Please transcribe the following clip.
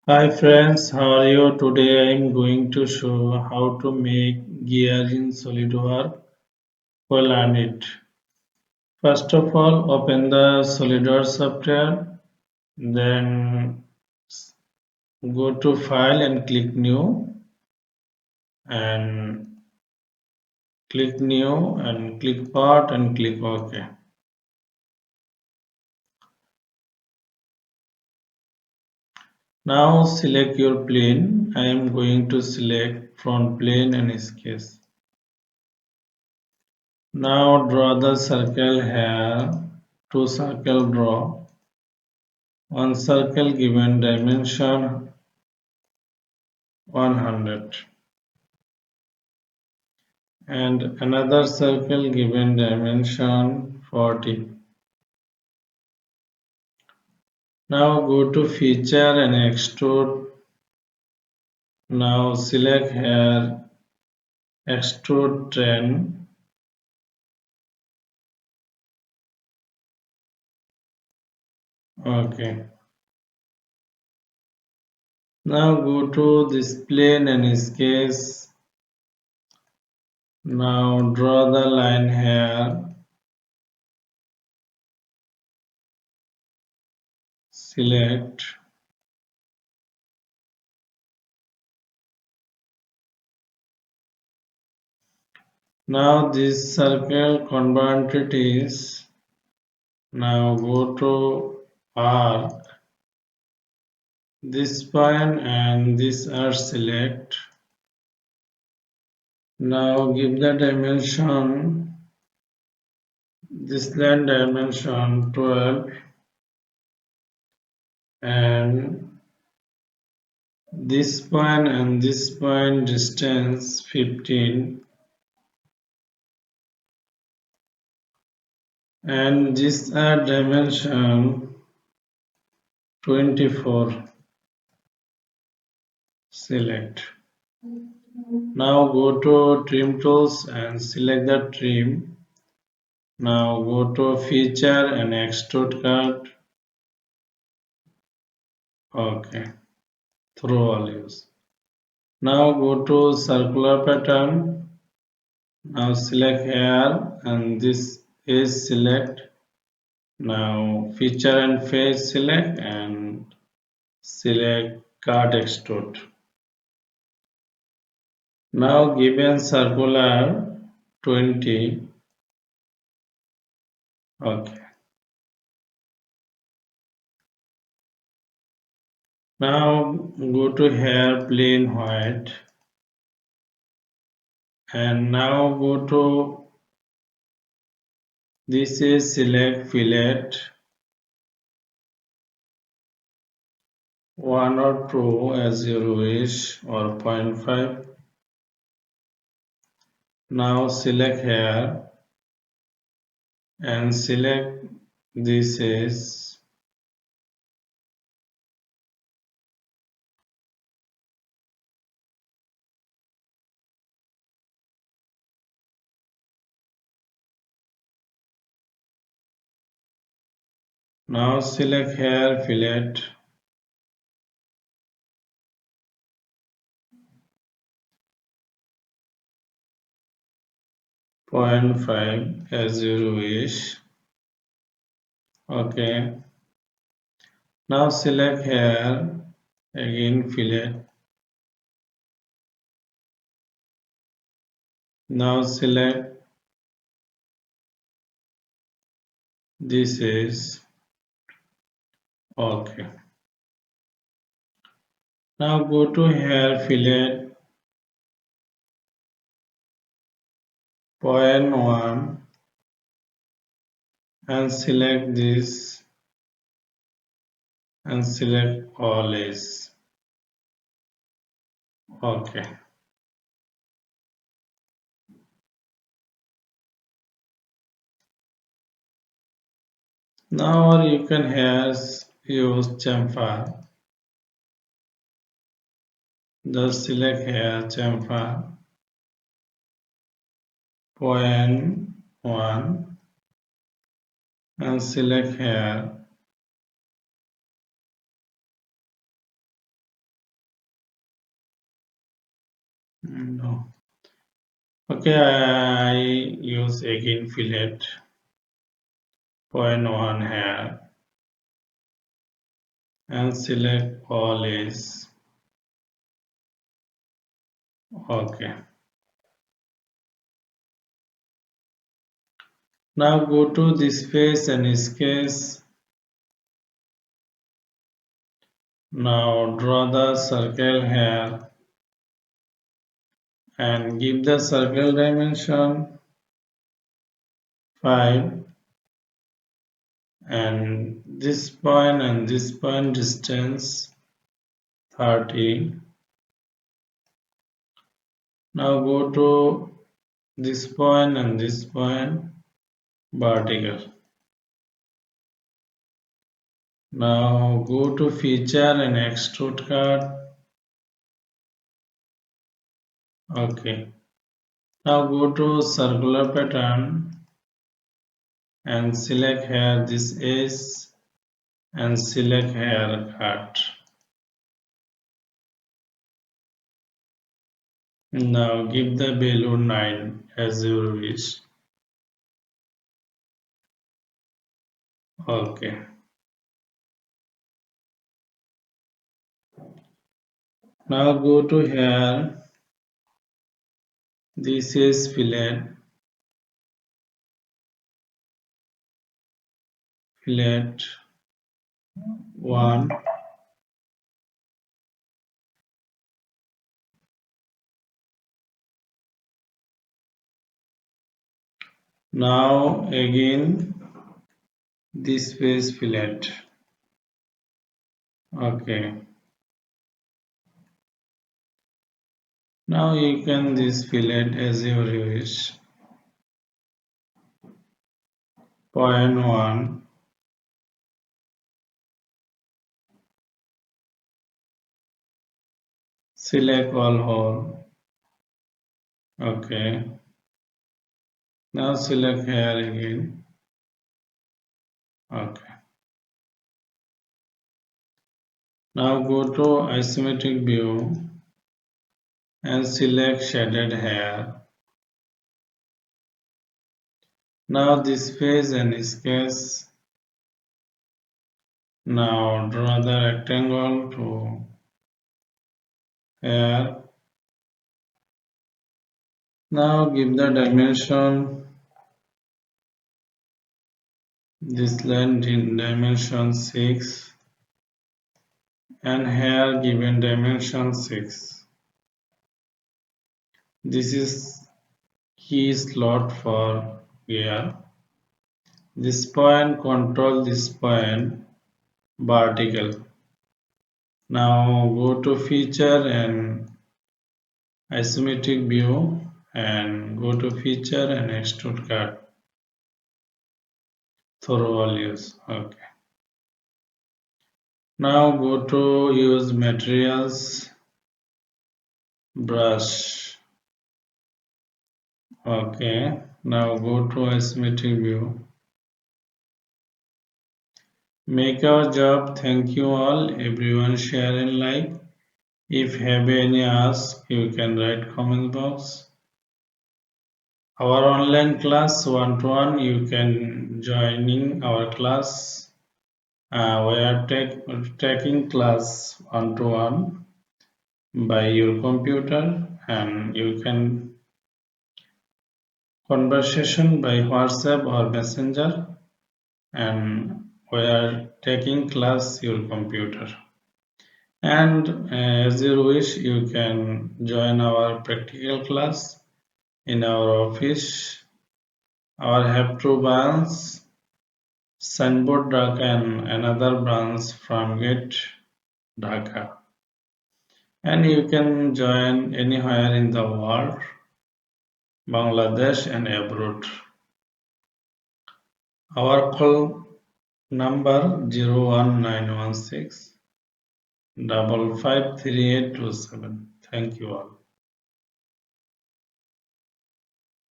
Hi friends, how are you? Today I am going to show how to make gear in SolidWorks. Well, learn it. First of all, open the SolidWorks software, then go to File and click New, and click New, and click Part, and click OK. Now select your plane. I am going to select front plane and sketch. Now draw the circle here. Two circle draw. One circle given dimension 100 and another circle given dimension 40. Now go to feature and extrude. Now select here extrude trend. Okay. Now go to this plane and sketch. Now draw the line here. Select. Now this circle quantities. Now go to arc. This point and this are select. Now give the dimension, this line dimension 12 and this point and this point distance 15 and this are dimension 24. Select. Now go to trim tools and select the trim. Now go to feature and extrude cut. Okay. Through all use. Now go to circular pattern. Now select here and this is select. Now feature and face select and select cut-extrude. Now given circular 20. Okay. Now go to here plain white and now go to this is select fillet 1 or 2 as you wish or zero point 0.5. Now select here and select this is now select here fillet zero point 0.5 as you wish. Okay. Now select here again fillet. Now select this is okay. Now go to here fillet 0.1 and select this and select all is okay. Now you can here use chamfer. Just select here chamfer 0.1 and select here No. Okay, I use again fillet point one here and select all is okay. Now go to this face and sketch. Now draw the circle here and give the circle dimension 5 and this point distance 30. Now go to this point and this point vertical. Now go to feature and extrude cut. Okay. Now go to circular pattern and select here this edge and select here cut. Now give the value 9 as you wish. Okay. Now go to here. This is fillet 1. Now again this is fillet. Okay. Now you can this fillet as you wish. Point 1. Select all hole. Okay. Now select here again. Okay. Now go to isometric view and select shaded hair. Now this face and sketch. Now draw the rectangle to here. Now give the dimension. This line in dimension 6 and here given dimension 6. This is key slot for gear. This point control this point vertical. Now go to feature and isometric view and go to feature and extrude cut through all use. Okay. Now go to use materials brush. Okay. Now go to isometric view. Make our job. Thank you all. Everyone share and like. If have any ask, you can write comment box. Our online class one-to-one, you can joining our class. We are taking class one-to-one by your computer, and you can conversation by WhatsApp or Messenger, and we are taking class your computer. And as you wish, you can join our practical class in our office. Our have two branches, Signboard Dhaka and another branch from Gate Dhaka. And you can join anywhere in the world, Bangladesh and abroad. Our call number 01916 553827. Thank you all.